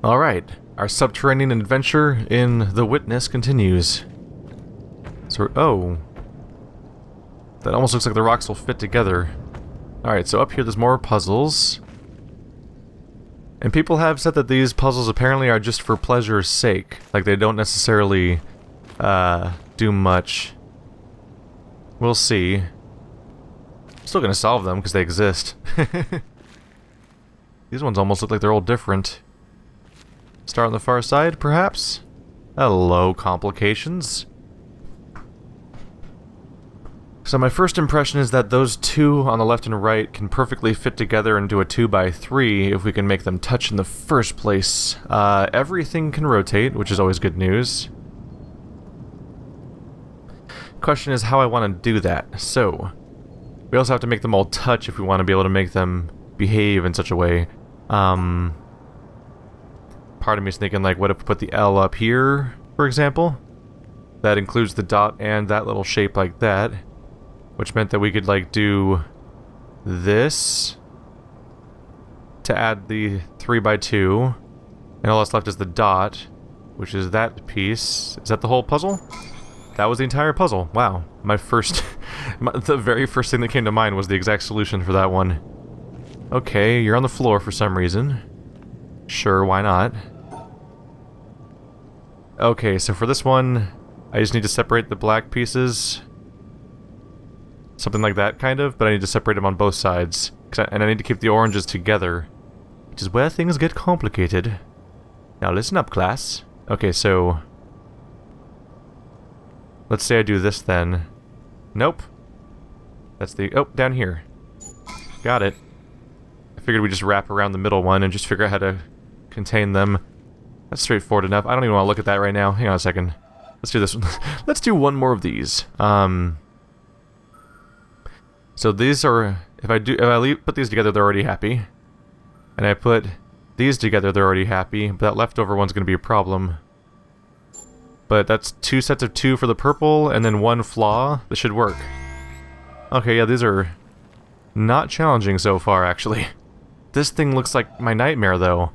Alright, our subterranean adventure in The Witness continues. So, oh. That almost looks like the rocks will fit together. Alright, so up here there's more puzzles. And people have said that these puzzles apparently are just for pleasure's sake. Like, they don't necessarily, do much. We'll see. Still gonna solve them, because they exist. These ones almost look like they're all different. Start on the far side, perhaps? Hello, complications. So my first impression is that those two on the left and right can perfectly fit together into a 2x3 if we can make them touch in the first place. Everything can rotate, which is always good news. Question is how I want to do that. So, we also have to make them all touch if we want to be able to make them behave in such a way. Part of me is thinking, like, what if we put the L up here, for example? That includes the dot and that little shape like that. Which meant that we could, like, do this to add the 3x2. And all that's left is the dot, which is that piece. Is that the whole puzzle? That was the entire puzzle. Wow. My first... the very first thing that came to mind was the exact solution for that one. Okay, you're on the floor for some reason. Sure, why not? Okay, so for this one, I just need to separate the black pieces. Something like that, kind of, but I need to separate them on both sides. And I need to keep the oranges together, which is where things get complicated. Now listen up, class. Okay, so... let's say I do this then. Nope. That's the... oh, down here. Got it. I figured we'd just wrap around the middle one and just figure out how to contain them. That's straightforward enough. I don't even want to look at that right now. Hang on a second. Let's do this one. Let's do one more of these. So these are... if I put these together, they're already happy. And I put these together, they're already happy. But that leftover one's going to be a problem. But that's 2 sets of 2 for the purple, and then 1 flaw. This should work. Okay, yeah, these are not challenging so far, actually. This thing looks like my nightmare, though.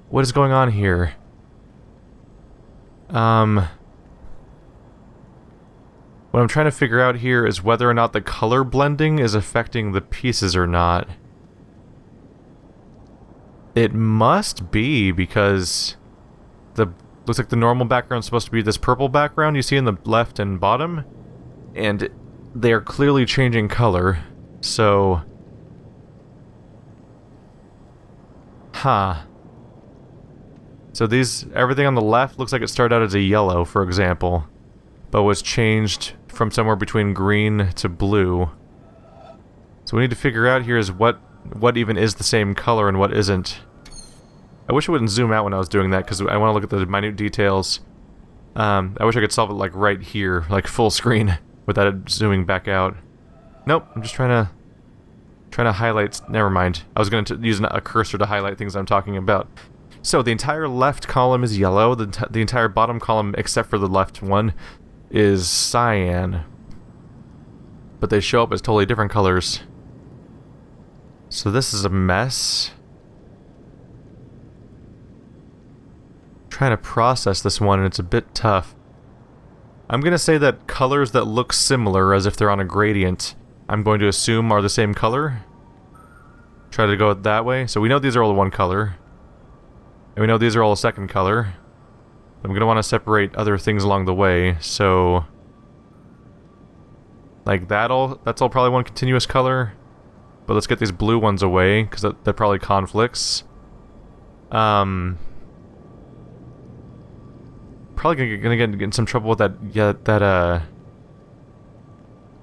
What is going on here? What I'm trying to figure out here is whether or not the color blending is affecting the pieces or not. It must be, because the looks like the normal background is supposed to be this purple background you see in the left and bottom, and they are clearly changing color, so... huh. So these, everything on the left looks like it started out as a yellow, for example, but was changed from somewhere between green to blue. So we need to figure out here is what even is the same color and what isn't. I wish I wouldn't zoom out when I was doing that, because I want to look at the minute details. I wish I could solve it, like, right here, like, full screen, without it zooming back out. Nope, I'm just trying to highlight... never mind. I was going to use a cursor to highlight things I'm talking about. So, the entire left column is yellow, the entire bottom column, except for the left one, is cyan. But they show up as totally different colors. So this is a mess. Trying to process this one, and it's a bit tough. I'm gonna say that colors that look similar, as if they're on a gradient, I'm going to assume are the same color. Try to go that way. So we know these are all one color. And we know these are all a second color. I'm gonna want to separate other things along the way, so... like that's all probably one continuous color. But let's get these blue ones away, because that probably conflicts. Probably gonna get in some trouble with that, yeah,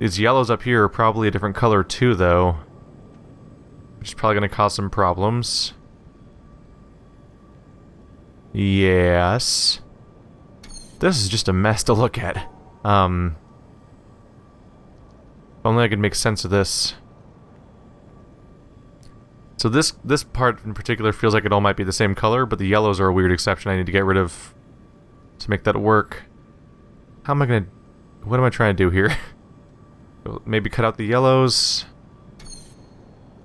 these yellows up here are probably a different color too, though. Which is probably gonna cause some problems. Yes. This is just a mess to look at. If only I could make sense of this. So this part in particular feels like it all might be the same color, but the yellows are a weird exception I need to get rid of to make that work. How am I gonna... what am I trying to do here? Maybe cut out the yellows.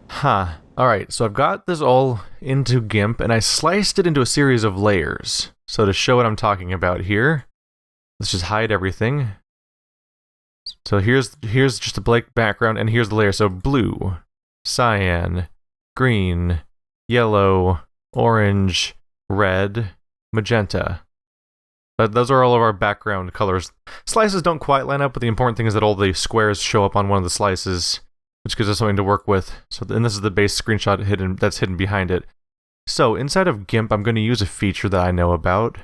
Huh. Alright, so I've got this all into GIMP, and I sliced it into a series of layers. So to show what I'm talking about here, let's just hide everything. So here's just a blank background, and here's the layer. So blue, cyan, green, yellow, orange, red, magenta. But those are all of our background colors. Slices don't quite line up, but the important thing is that all the squares show up on one of the slices, which gives us something to work with. So, and this is the base screenshot that's hidden behind it. So inside of GIMP, I'm going to use a feature that I know about.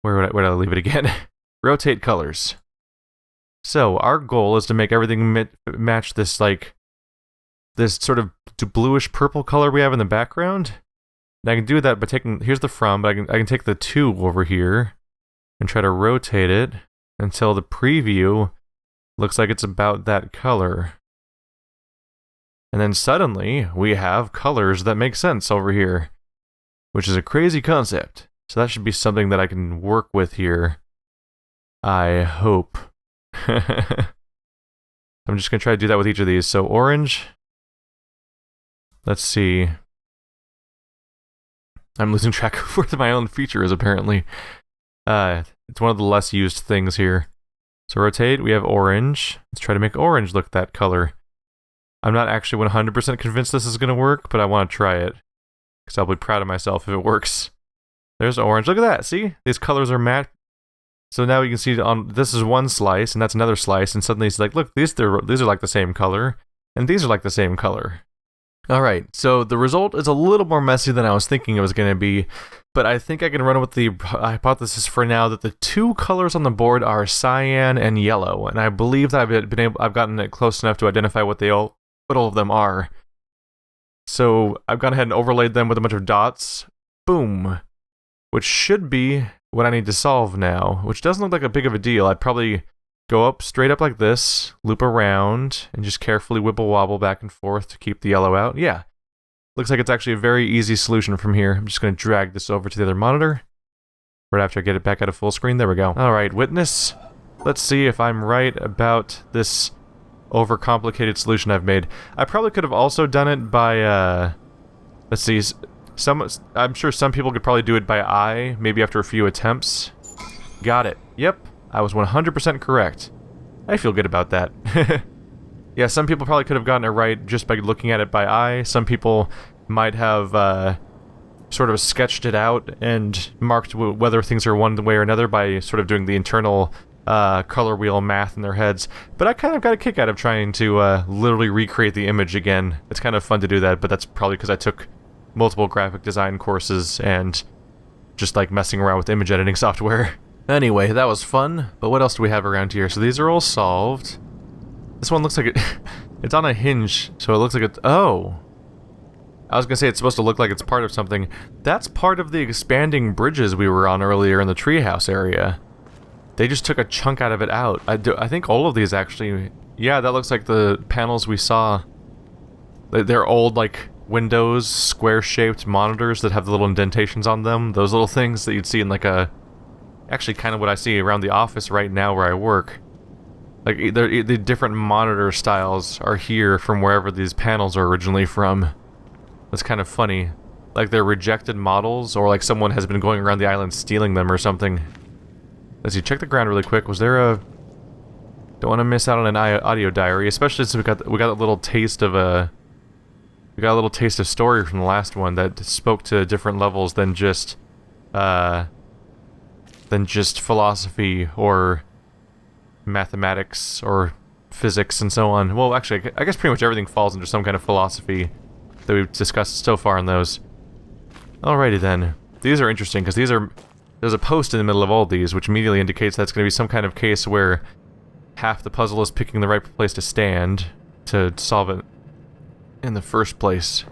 Where would I leave it again? Rotate colors. So our goal is to make everything match this this sort of bluish purple color we have in the background. And I can do that by taking, here's the from, but I can take the 2 over here and try to rotate it until the preview looks like it's about that color. And then suddenly we have colors that make sense over here, which is a crazy concept. So that should be something that I can work with here. I hope. I'm just going to try to do that with each of these. So orange. Let's see. I'm losing track of where my own feature is, apparently. It's one of the less used things here. So rotate, we have orange. Let's try to make orange look that color. I'm not actually 100% convinced this is going to work, but I want to try it. Because I'll be proud of myself if it works. There's orange. Look at that, see? These colors are matched. So now you can see this is one slice, and that's another slice, and suddenly it's like, look, these are like the same color, and these are like the same color. Alright, so the result is a little more messy than I was thinking it was going to be, but I think I can run with the hypothesis for now that the 2 colors on the board are cyan and yellow, and I believe that I've gotten it close enough to identify what all of them are. So I've gone ahead and overlaid them with a bunch of dots. Boom. Which should be what I need to solve now, which doesn't look like a big of a deal. I'd probably go up straight up like this, loop around, and just carefully wibble wobble back and forth to keep the yellow out. Yeah. Looks like it's actually a very easy solution from here. I'm just going to drag this over to the other monitor. Right after I get it back out of full screen. There we go. Alright, witness. Let's see if I'm right about this overcomplicated solution I've made. I probably could have also done it by, let's see, I'm sure some people could probably do it by eye, maybe after a few attempts. Got it. Yep, I was 100% correct. I feel good about that. Yeah, some people probably could have gotten it right just by looking at it by eye. Some people might have sort of sketched it out and marked whether things are one way or another by sort of doing the internal color wheel math in their heads. But I kind of got a kick out of trying to literally recreate the image again. It's kind of fun to do that, but that's probably because I took multiple graphic design courses and just like messing around with image editing software. Anyway, that was fun, but what else do we have around here? So these are all solved. This one looks like it's on a hinge, so it looks like it's, oh. I was gonna say it's supposed to look like it's part of something. That's part of the expanding bridges we were on earlier in the treehouse area. They just took a chunk out of it out. I think all of these actually, yeah, that looks like the panels we saw. They're old, like, Windows square-shaped monitors that have the little indentations on them. Those little things that you'd see in like actually kind of what I see around the office right now where I work. Like the different monitor styles are here from wherever these panels are originally from. That's kind of funny. Like they're rejected models, or like someone has been going around the island stealing them or something. Let's see, check the ground really quick. Was there a... Don't want to miss out on an audio diary, especially since we got a little taste of a... We got a little taste of story from the last one that spoke to different levels than just philosophy or mathematics or physics and so on. Well, actually, I guess pretty much everything falls into some kind of philosophy that we've discussed so far in those. Alrighty then. These are interesting because there's a post in the middle of all these, which immediately indicates that's going to be some kind of case where half the puzzle is picking the right place to stand to solve it in the first place.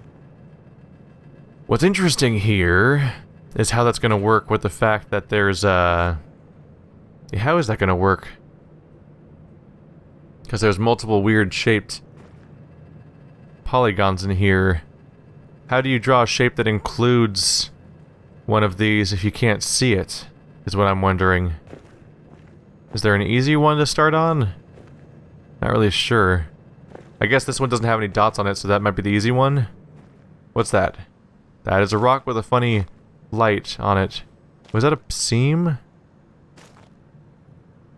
What's interesting here is how that's going to work with the fact that there's how is that going to work? Because there's multiple weird shaped polygons in here. How do you draw a shape that includes one of these if you can't see it, is what I'm wondering. Is there an easy one to start on? Not really sure. I guess this one doesn't have any dots on it, so that might be the easy one. What's that? That is a rock with a funny light on it. Was that a seam?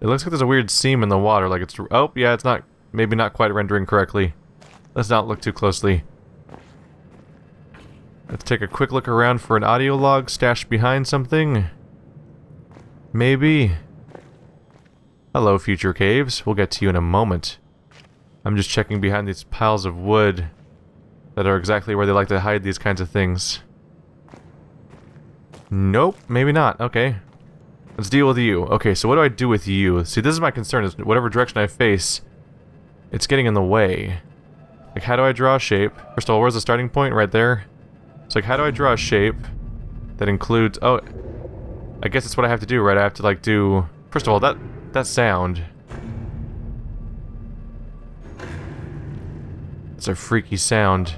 It looks like there's a weird seam in the water, like it's... Oh, yeah, it's not... Maybe not quite rendering correctly. Let's not look too closely. Let's take a quick look around for an audio log stashed behind something. Maybe. Hello, future caves. We'll get to you in a moment. I'm just checking behind these piles of wood that are exactly where they like to hide these kinds of things. Nope, maybe not. Okay. Let's deal with you. Okay, so what do I do with you? See, this is my concern, is whatever direction I face, it's getting in the way. Like, how do I draw a shape? First of all, where's the starting point? Right there. So, like, how do I draw a shape that includes... Oh, I guess that's what I have to do, right? I have to, like, do... First of all, that sound... It's a freaky sound.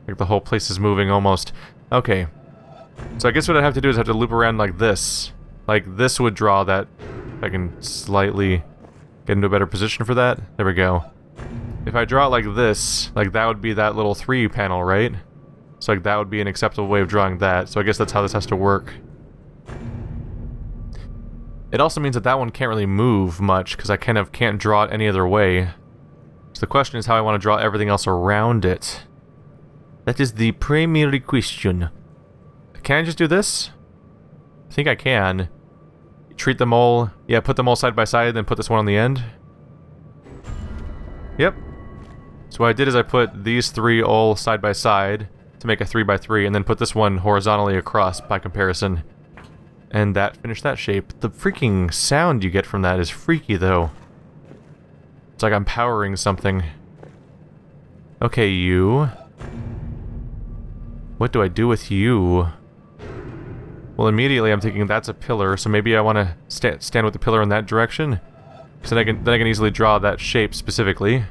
Like, the whole place is moving almost. Okay. So, I guess what I have to do is I have to loop around like this. Like, this would draw that... If I can slightly get into a better position for that. There we go. If I draw it like this, like, that would be that little 3 panel, right? So, like, that would be an acceptable way of drawing that. So, I guess that's how this has to work. It also means that that one can't really move much, because I kind of can't draw it any other way. So, the question is how I want to draw everything else around it. That is the primary question. Can I just do this? I think I can. Treat them all... Yeah, put them all side by side, then put this one on the end. Yep. So what I did is I put these 3 all side by side to make a 3 by 3, and then put this one horizontally across by comparison. And that finished that shape. The freaking sound you get from that is freaky, though. It's like I'm powering something. Okay, you. What do I do with you? Well, immediately I'm thinking that's a pillar, so maybe I want to stand with the pillar in that direction. So then I can easily draw that shape specifically.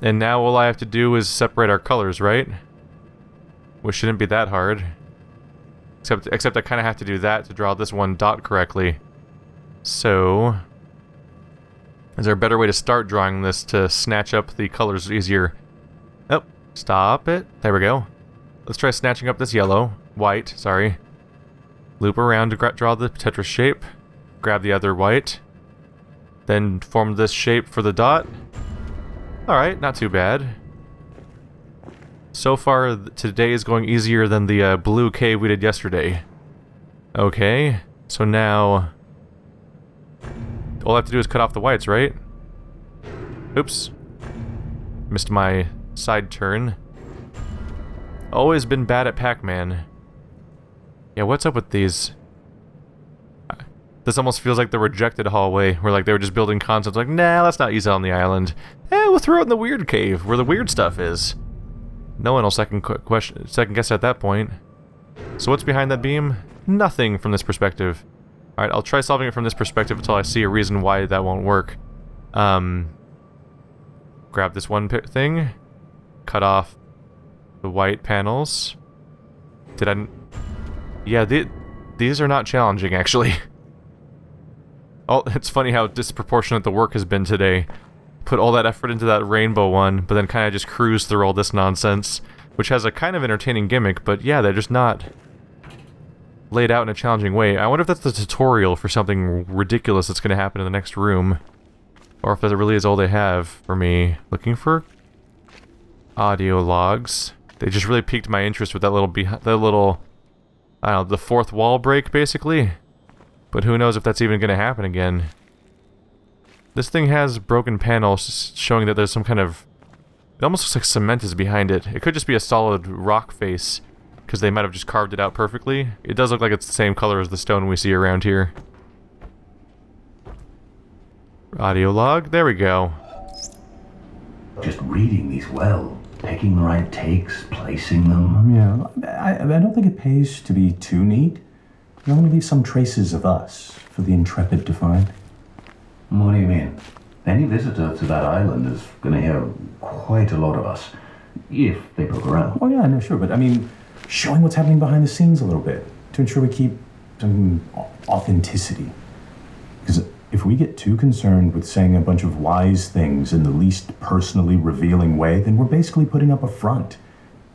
And now all I have to do is separate our colors, right? Which shouldn't be that hard. Except I kind of have to do that to draw this one dot correctly. So... Is there a better way to start drawing this to snatch up the colors easier? Oh, stop it. There we go. Let's try snatching up this yellow. White, sorry. Loop around to draw the Tetris shape. Grab the other white. Then form this shape for the dot. Alright, not too bad. So far, today is going easier than the blue cave we did yesterday. Okay, so now... All I have to do is cut off the whites, right? Oops. Missed my side turn. Always been bad at Pac-Man. Yeah, what's up with these? This almost feels like the rejected hallway, where like they were just building concepts like, nah, let's not use it on the island. We'll throw it in the weird cave, where the weird stuff is. No one will second guess at that point. So what's behind that beam? Nothing from this perspective. Alright, I'll try solving it from this perspective until I see a reason why that won't work. Grab this one thing. Cut off the white panels. Did I... Yeah, these are not challenging, actually. Oh, it's funny how disproportionate the work has been today. Put all that effort into that rainbow one, but then kind of just cruise through all this nonsense. Which has a kind of entertaining gimmick, but yeah, they're just not laid out in a challenging way. I wonder if that's the tutorial for something ridiculous that's going to happen in the next room. Or if that really is all they have for me. Looking for audio logs. They just really piqued my interest with that little, I don't know, the fourth wall break, basically. But who knows if that's even going to happen again. This thing has broken panels showing that there's some kind of... It almost looks like cement is behind it. It could just be a solid rock face, because they might have just carved it out perfectly. It does look like it's the same color as the stone we see around here. Audio log, there we go. Just reading these well, picking the right takes, placing them. Yeah, I don't think it pays to be too neat. You want to leave some traces of us for the intrepid to find. What do you mean? Any visitor to that island is going to hear quite a lot of us, if they poke around. Oh yeah, no, sure, but I mean, showing what's happening behind the scenes a little bit, to ensure we keep some authenticity. Because if we get too concerned with saying a bunch of wise things in the least personally revealing way, then we're basically putting up a front.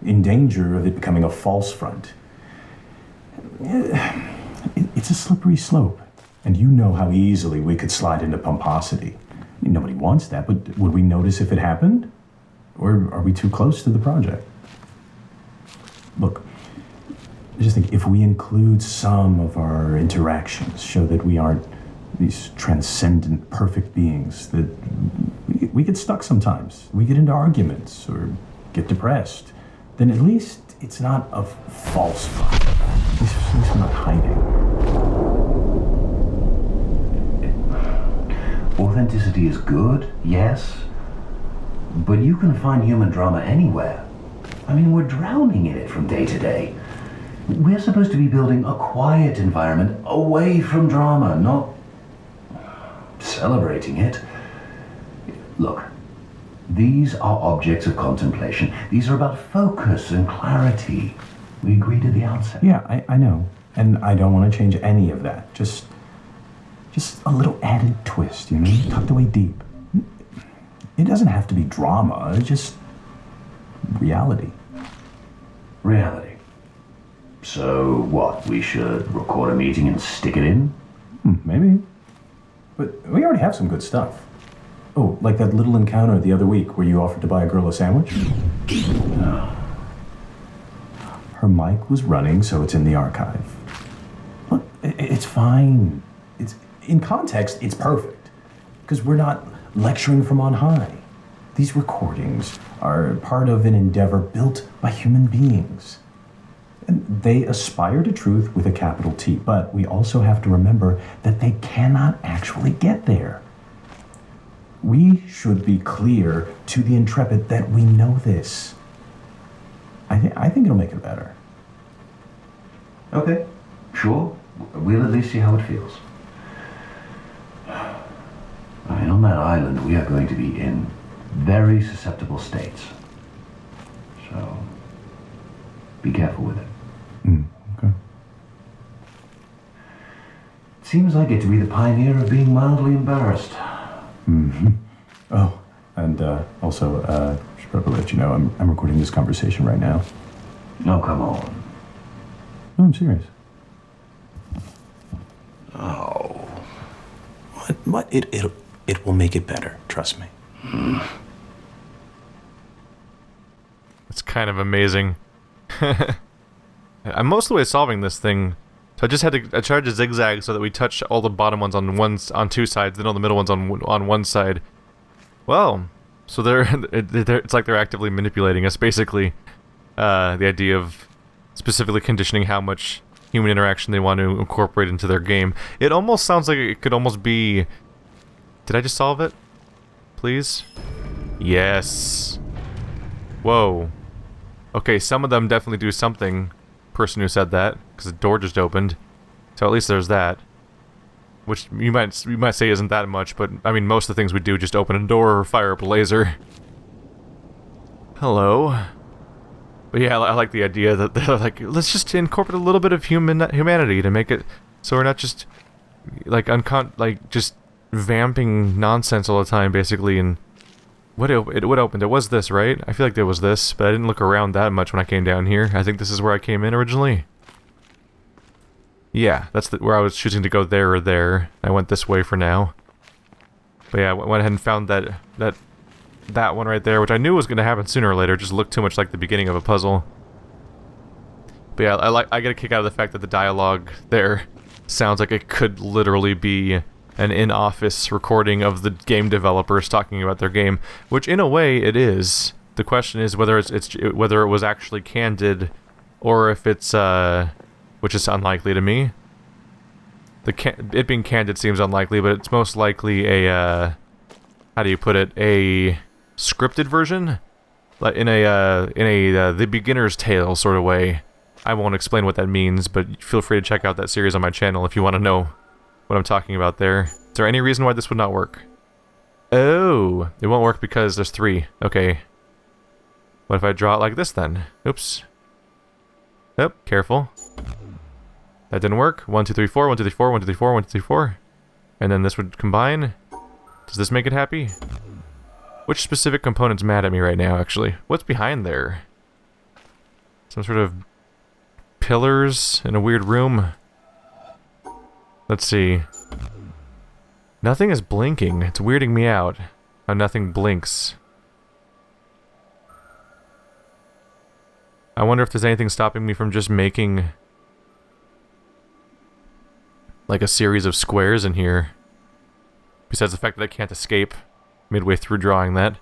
in danger of it becoming a false front. It's a slippery slope, and you know how easily we could slide into pomposity. I mean, nobody wants that, but would we notice if it happened? Or are we too close to the project? Look, I just think if we include some of our interactions, show that we aren't these transcendent, perfect beings, that we get stuck sometimes. We get into arguments or get depressed. Then at least it's not a false front. At least we're not hiding. Authenticity is good, yes, but you can find human drama anywhere. I mean, we're drowning in it from day to day. We're supposed to be building a quiet environment away from drama, not celebrating it. Look, these are objects of contemplation. These are about focus and clarity. We agreed at the outset. Yeah, I know. And I don't want to change any of that. Just a little added twist, you know, tucked away deep. It doesn't have to be drama, it's just reality. Reality. So what, we should record a meeting and stick it in? Maybe. But we already have some good stuff. Oh, like that little encounter the other week where you offered to buy a girl a sandwich? No. Her mic was running, so it's in the archive. Look, it's fine. It's in context, it's perfect. Because we're not lecturing from on high. These recordings are part of an endeavor built by human beings. And they aspire to truth with a capital T, but we also have to remember that they cannot actually get there. We should be clear to the intrepid that we know this. I think it'll make it better. Okay, sure. We'll at least see how it feels. I mean, on that island, we are going to be in very susceptible states. So, be careful with it. Okay. It seems I get to be the pioneer of being mildly embarrassed. Mm-hmm. Oh, and also, I should probably let you know, I'm recording this conversation right now. Oh, come on. No, I'm serious. Oh. What? It will make it better, trust me. It's kind of amazing. I'm most of the way solving this thing. So I tried to zigzag so that we touch all the bottom ones on two sides, then all the middle ones on one side. Well, so it's like they're actively manipulating us, basically. The idea of specifically conditioning how much human interaction they want to incorporate into their game. It almost sounds like it could almost be... Did I just solve it? Please? Yes. Whoa. Okay, some of them definitely do something. Person who said that, because the door just opened. So at least there's that. Which you might say isn't that much, but I mean most of the things we do just open a door or fire up a laser. Hello. But yeah, I like the idea that they're like, let's just incorporate a little bit of humanity to make it so we're not just like just vamping nonsense all the time, basically. And what opened? It was this, right? I feel like there was this, but I didn't look around that much when I came down here. I think this is where I came in originally. Yeah, that's where I was choosing to go, there or there. I went this way for now. But yeah, I went ahead and found that one right there, which I knew was going to happen sooner or later. It just looked too much like the beginning of a puzzle. But yeah, I get a kick out of the fact that the dialogue there sounds like it could literally be an in-office recording of the game developers talking about their game, which in a way it is. The question is whether whether it was actually candid, or if it's which is unlikely to me. It being candid seems unlikely, but it's most likely a how do you put it, a scripted version, like in a the beginner's tale sort of way. I won't explain what that means, but feel free to check out that series on my channel if you want to know what I'm talking about there. Is there any reason why this would not work? Oh, it won't work because there's 3. Okay. What if I draw it like this then? Oops. Oh, careful. That didn't work. 1, 2, 3, 4, 1, 2, 3, 4, 1, 2, 3, 4, 1, 2, 3, 4. And then this would combine. Does this make it happy? Which specific component's mad at me right now, actually? What's behind there? Some sort of pillars in a weird room. Let's see. Nothing is blinking. It's weirding me out how nothing blinks. I wonder if there's anything stopping me from just making like a series of squares in here. Besides the fact that I can't escape midway through drawing that.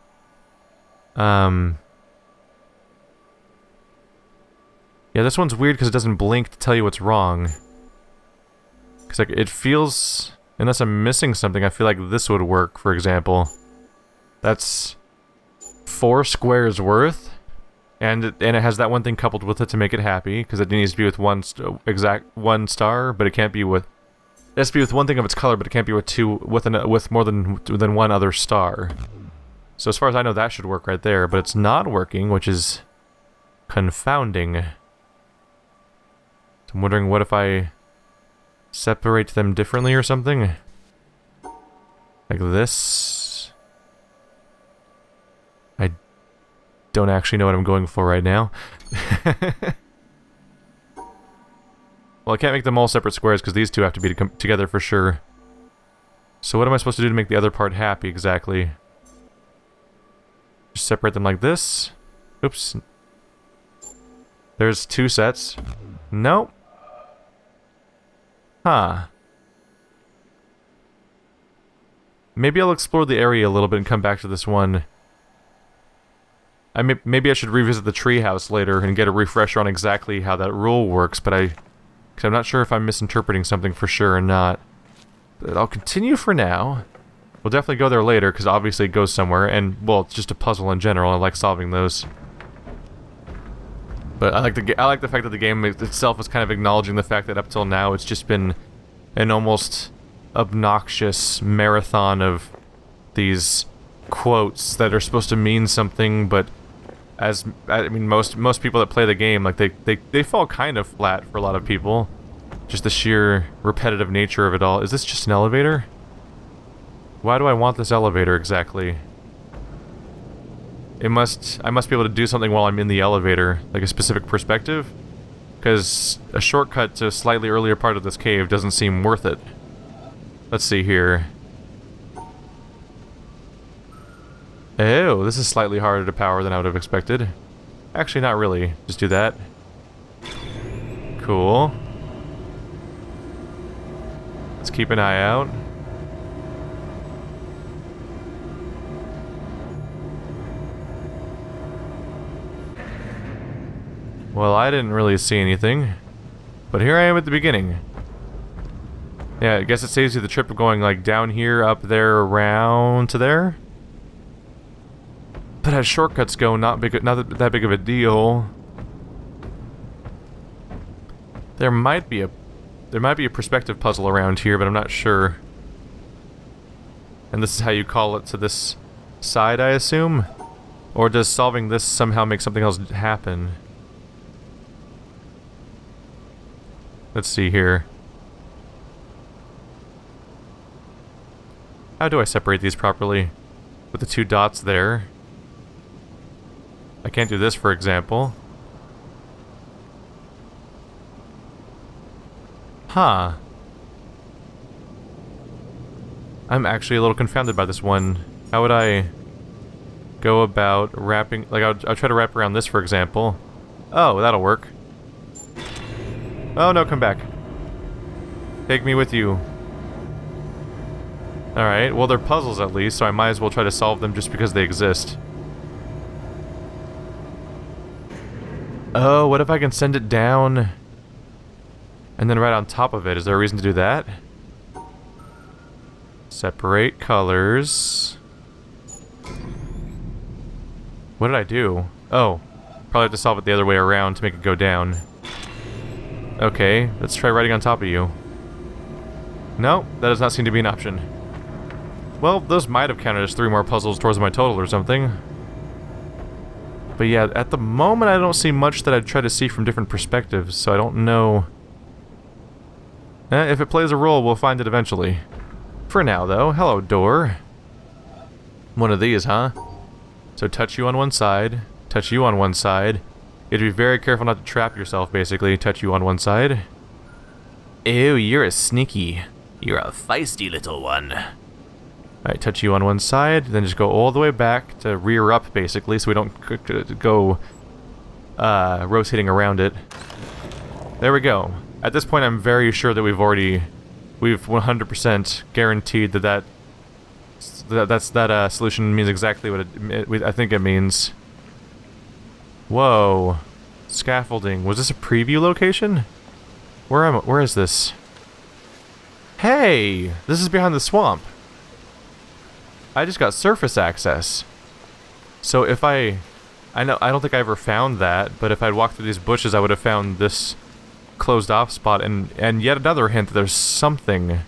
Yeah, this one's weird because it doesn't blink to tell you what's wrong. Because like, it feels... Unless I'm missing something, I feel like this would work, for example. That's 4 squares worth. And it has that one thing coupled with it to make it happy, because it needs to be with one star, but it can't be with... It has to be with one thing of its color, but it can't be with more than one other star. So as far as I know, that should work right there, but it's not working, which is confounding. So I'm wondering what if I separate them differently or something? Like this? I don't actually know what I'm going for right now. Well, I can't make them all separate squares because these two have to be together for sure. So what am I supposed to do to make the other part happy exactly? Just separate them like this? Oops. There's 2 sets. Nope. Huh. Maybe I'll explore the area a little bit and come back to this one. Maybe I should revisit the treehouse later and get a refresher on exactly how that rule works, but because I'm not sure if I'm misinterpreting something for sure or not. But I'll continue for now. We'll definitely go there later, because obviously it goes somewhere, and, well, it's just a puzzle in general. I like solving those. But I like the fact that the game itself is kind of acknowledging the fact that up till now it's just been an almost obnoxious marathon of these quotes that are supposed to mean something, but I mean most people that play the game, like they fall kind of flat for a lot of people. Just the sheer repetitive nature of it all. Is this just an elevator? Why do I want this elevator exactly? I must be able to do something while I'm in the elevator, like a specific perspective, because a shortcut to a slightly earlier part of this cave doesn't seem worth it. Let's see here. Oh, this is slightly harder to power than I would have expected. Actually, not really. Just do that. Cool. Let's keep an eye out. Well, I didn't really see anything, but here I am at the beginning. Yeah, I guess it saves you the trip of going like down here, up there, around to there. But as shortcuts go, not that big of a deal. There might be a perspective puzzle around here, but I'm not sure. And this is how you call it to this side, I assume? Or does solving this somehow make something else happen? Let's see here. How do I separate these properly? With the 2 dots there. I can't do this, for example. Huh. I'm actually a little confounded by this one. How would I go about wrapping... Like, I'll try to wrap around this, for example. Oh, that'll work. Oh no, come back. Take me with you. Alright, well they're puzzles at least, so I might as well try to solve them just because they exist. Oh, what if I can send it down and then right on top of it? Is there a reason to do that? Separate colors. What did I do? Oh, probably have to solve it the other way around to make it go down. Okay, let's try writing on top of you. No, that does not seem to be an option. Well, those might have counted as 3 more puzzles towards my total or something. But yeah, at the moment I don't see much that I'd try to see from different perspectives, so I don't know. If it plays a role, we'll find it eventually. For now, though, hello, door. One of these, huh? So touch you on one side, touch you on one side, You have to be very careful not to trap yourself, basically. Touch you on one side. Ew, you're a sneaky. You're a feisty little one. Alright, touch you on one side, then just go all the way back to rear up, basically, so we don't go rotating around it. There we go. At this point, I'm very sure that we've 100% guaranteed that that solution means exactly what I think it means. Whoa. Scaffolding. Was this a preview location? Where is this? Hey! This is behind the swamp. I just got surface access. So if I don't think I ever found that, but if I'd walked through these bushes, I would have found this closed off spot, and yet another hint that there's something.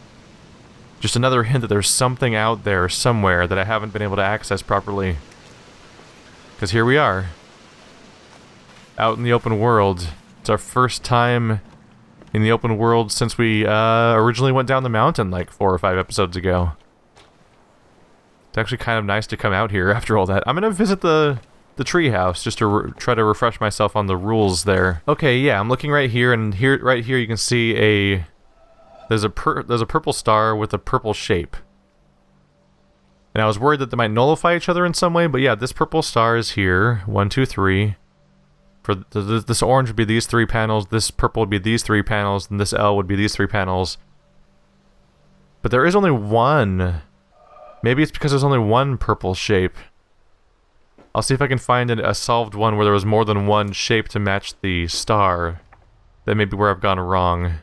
Just another hint that there's something out there somewhere that I haven't been able to access properly. Because here we are. Out in the open world. It's our first time in the open world since we originally went down the mountain like 4 or 5 episodes ago. It's actually kind of nice to come out here after all that. I'm gonna visit the treehouse just to try to refresh myself on the rules there. Okay, yeah, I'm looking right here, and right here you can see there's a purple star with a purple shape. And I was worried that they might nullify each other in some way, but yeah, this purple star is here. 1, 2, 3. For this orange would be these 3 panels, this purple would be these 3 panels, and this L would be these 3 panels. But there is only one. Maybe it's because there's only one purple shape. I'll see if I can find a solved one where there was more than one shape to match the star. That may be where I've gone wrong.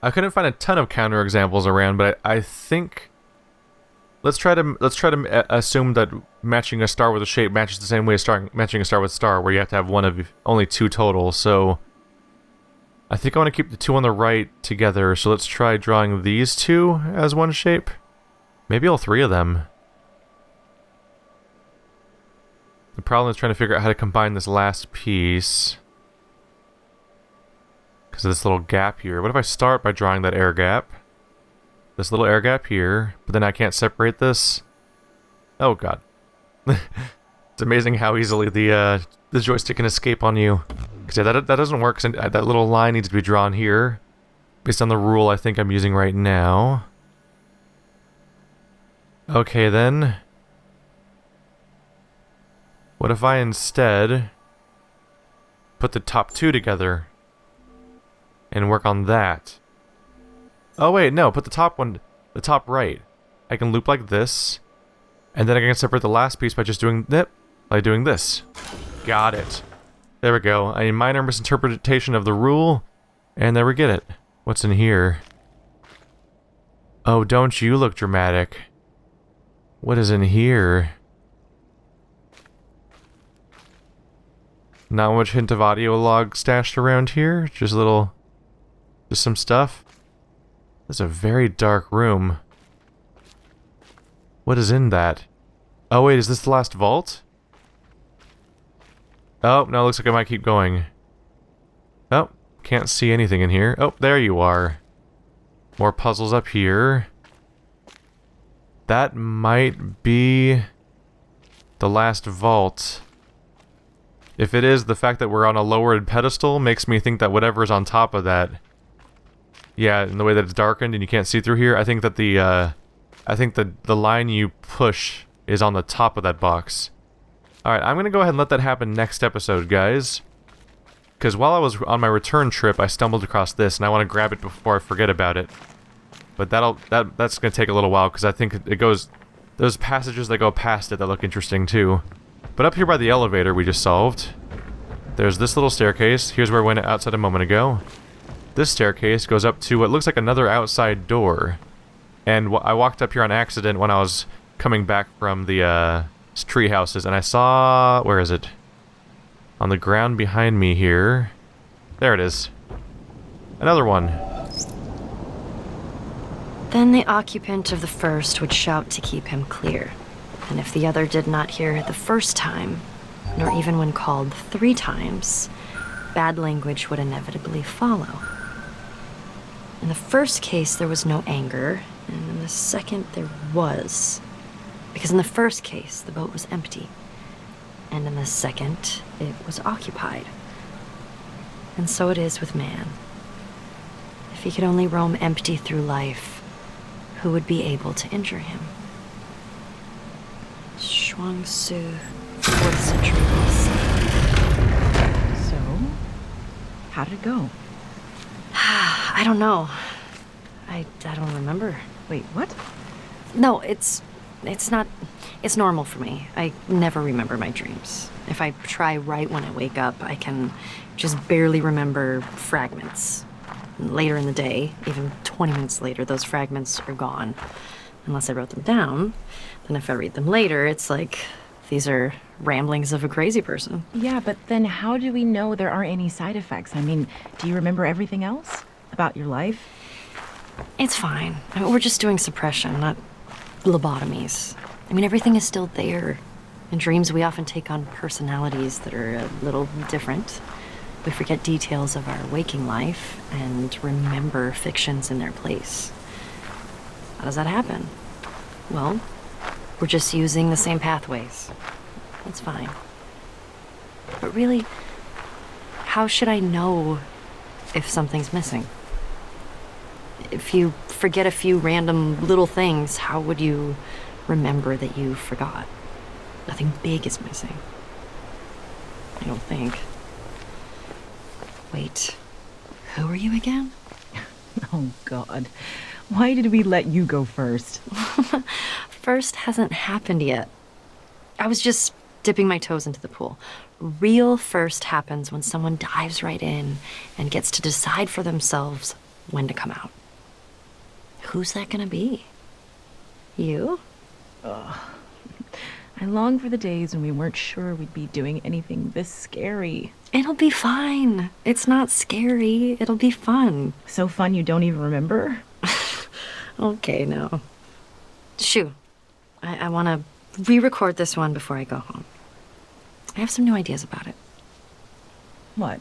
I couldn't find a ton of counterexamples around, but I think let's try to assume that matching a star with a shape matches the same way as matching a star with a star, where you have to have one of only 2 total. So I think I want to keep the 2 on the right together. So let's try drawing these 2 as one shape. Maybe all 3 of them. The problem is trying to figure out how to combine this last piece. Because of this little gap here. What if I start by drawing that air gap? This little air gap here, but then I can't separate this? Oh god. It's amazing how easily the joystick can escape on you. Because yeah, that doesn't work, because that little line needs to be drawn here. Based on the rule I think I'm using right now. Okay then. What if I instead put the top 2 together and work on that? Oh wait, no, put the top right. I can loop like this, and then I can separate the last piece by just doing this. Got it. There we go. A minor misinterpretation of the rule, and there we get it. What's in here? Oh, don't you look dramatic. What is in here? Not much hint of audio log stashed around here. Just some stuff. This is a very dark room. What is in that? Oh wait, is this the last vault? Oh, no, looks like I might keep going. Oh, can't see anything in here. Oh, there you are. More puzzles up here. That might be the last vault. If it is, the fact that we're on a lowered pedestal makes me think that whatever's on top of that... Yeah, in the way that it's darkened and you can't see through here, I think that the line you push is on the top of that box. Alright, I'm gonna go ahead and let that happen next episode, guys. Because while I was on my return trip, I stumbled across this, and I want to grab it before I forget about it. But that's gonna take a little while, because I think it goes... There's passages that go past it that look interesting, too. But up here by the elevator we just solved, there's this little staircase. Here's where I went outside a moment ago. This staircase goes up to what looks like another outside door. And I walked up here on accident when I was coming back from the tree houses, and I saw... Where is it? On the ground behind me here. There it is. Another one. Then the occupant of the first would shout to keep him clear. And if the other did not hear the first time, nor even when called 3 times, bad language would inevitably follow. In the first case, there was no anger, and in the second, there was. Because in the first case, the boat was empty. And in the second, it was occupied. And so it is with man. If he could only roam empty through life, who would be able to injure him? Shuangsu, 4th century BC. So, how did it go? I don't know. I don't remember. Wait, what? No, it's not... It's normal for me. I never remember my dreams. If I try right when I wake up, I can just barely remember fragments. Later in the day, even 20 minutes later, those fragments are gone. Unless I wrote them down. Then if I read them later, it's like these are ramblings of a crazy person. Yeah, but then how do we know there aren't any side effects? I mean, do you remember everything else about your life? It's fine. I mean, we're just doing suppression, not lobotomies. I mean, everything is still there. In dreams, we often take on personalities that are a little different. We forget details of our waking life and remember fictions in their place. How does that happen? Well, we're just using the same pathways. That's fine. But really, how should I know if something's missing? If you forget a few random little things, how would you remember that you forgot? Nothing big is missing. I don't think. Wait, who are you again? Oh, God. Why did we let you go first? First hasn't happened yet. I was just dipping my toes into the pool. Real first happens when someone dives right in and gets to decide for themselves when to come out. Who's that gonna be? You? I long for the days when we weren't sure we'd be doing anything this scary. It'll be fine. It's not scary. It'll be fun. So fun you don't even remember? Okay, no. Shoo. I want to re-record this one before I go home. I have some new ideas about it. What?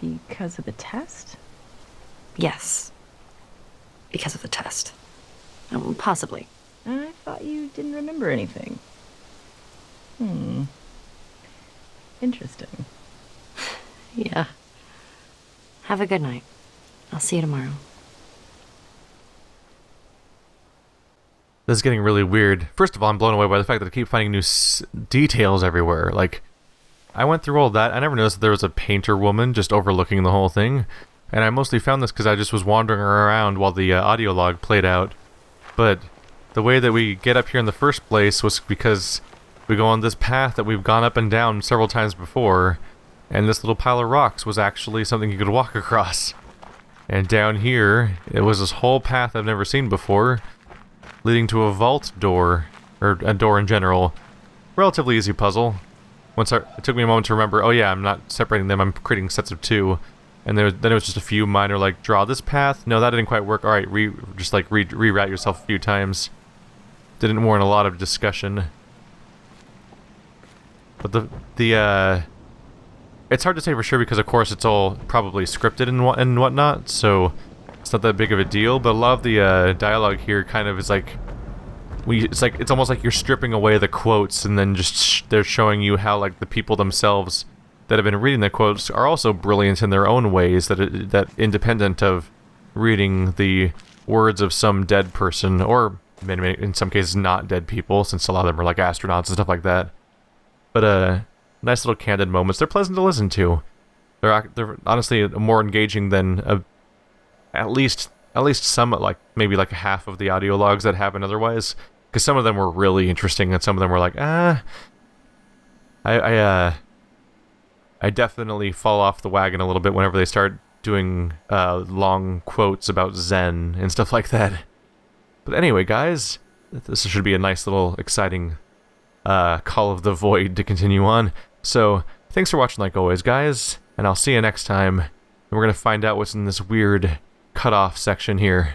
Because of the test? Yes. Because of the test. Possibly. I thought you didn't remember anything. Interesting. Yeah. Have a good night. I'll see you tomorrow. This is getting really weird. First of all, I'm blown away by the fact that I keep finding new details everywhere. Like, I went through all that. I never noticed that there was a painter woman just overlooking the whole thing. And I mostly found this because I just was wandering around while the audio log played out. But the way that we get up here in the first place was because we go on this path that we've gone up and down several times before. And this little pile of rocks was actually something you could walk across. And down here, it was this whole path I've never seen before, leading to a vault door, or a door in general. Relatively easy puzzle. It took me a moment to remember, oh yeah, I'm not separating them, I'm creating sets of two. And then it was just a few minor, like, draw this path. No, that didn't quite work. Alright, reroute yourself a few times. Didn't warrant a lot of discussion. But it's hard to say for sure because, of course, it's all probably scripted and whatnot, so it's not that big of a deal. But a lot of the dialogue here kind of is like, it's almost like you're stripping away the quotes and then just they're showing you how, like, the people themselves that have been reading the quotes are also brilliant in their own ways, that independent of reading the words of some dead person, or in some cases not dead people, since a lot of them are like astronauts and stuff like that. But nice little candid moments. They're pleasant to listen to. They're honestly more engaging than at least some, like maybe like half of the audio logs that happen otherwise. Because some of them were really interesting, and some of them were like, I definitely fall off the wagon a little bit whenever they start doing long quotes about Zen and stuff like that. But anyway, guys, this should be a nice little exciting Call of the Void to continue on. So, thanks for watching like always, guys, and I'll see you next time. And we're going to find out what's in this weird cut-off section here.